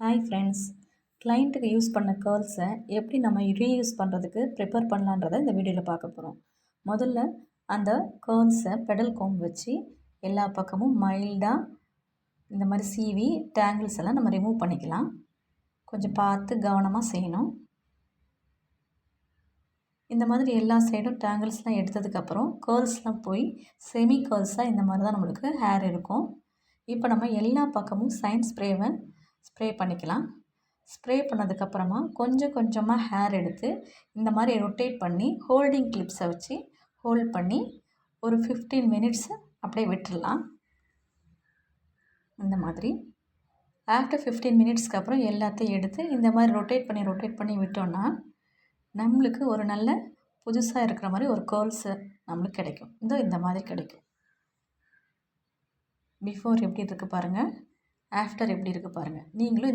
Hi friends, கிளைண்ட்டுக்கு use பண்ண கேர்ள்ஸை எப்படி நம்ம ரீயூஸ் பண்ணுறதுக்கு ப்ரிப்பேர் பண்ணலான்றதை இந்த வீடியோவில் பார்க்க போகிறோம். முதல்ல அந்த கேர்ள்ஸை பெடல் கோம் வச்சு எல்லா பக்கமும் மைல்டாக இந்த மாதிரி சீவி டேங்கிள்ஸ் எல்லாம் நம்ம ரிமூவ் பண்ணிக்கலாம். கொஞ்சம் பார்த்து கவனமாக செய்யணும். இந்த மாதிரி எல்லா சைடும் டேங்கிள்ஸ்லாம் எடுத்ததுக்கப்புறம் கேர்ள்ஸ்லாம் போய் செமி கேர்ள்ஸாக இந்த மாதிரி தான் நம்மளுக்கு ஹேர் இருக்கும். இப்போ நம்ம எல்லா பக்கமும் சைன் ஸ்ப்ரே பண்ணிக்கலாம். ஸ்ப்ரே பண்ணதுக்கப்புறமா கொஞ்சம் கொஞ்சமாக ஹேர் எடுத்து இந்த மாதிரி ரொட்டேட் பண்ணி ஹோல்டிங் கிளிப்ஸை வச்சு ஹோல்ட் பண்ணி ஒரு 15 மினிட்ஸ் அப்படியே விட்டுடலாம். இந்த மாதிரி ஆஃப்டர் 15 மினிட்ஸ்க்கு அப்புறம் எல்லாத்தையும் எடுத்து இந்த மாதிரி ரொட்டேட் பண்ணி விட்டோன்னா நம்மளுக்கு ஒரு நல்ல புதுசாக இருக்கிற மாதிரி ஒரு கேர்ள்ஸு நம்மளுக்கு கிடைக்கும். இந்த மாதிரி கிடைக்கும். பிஃபோர் எப்படி இருக்குது பாருங்கள், ஆஃப்டர் எப்படி இருக்குது பாருங்கள். நீங்களும்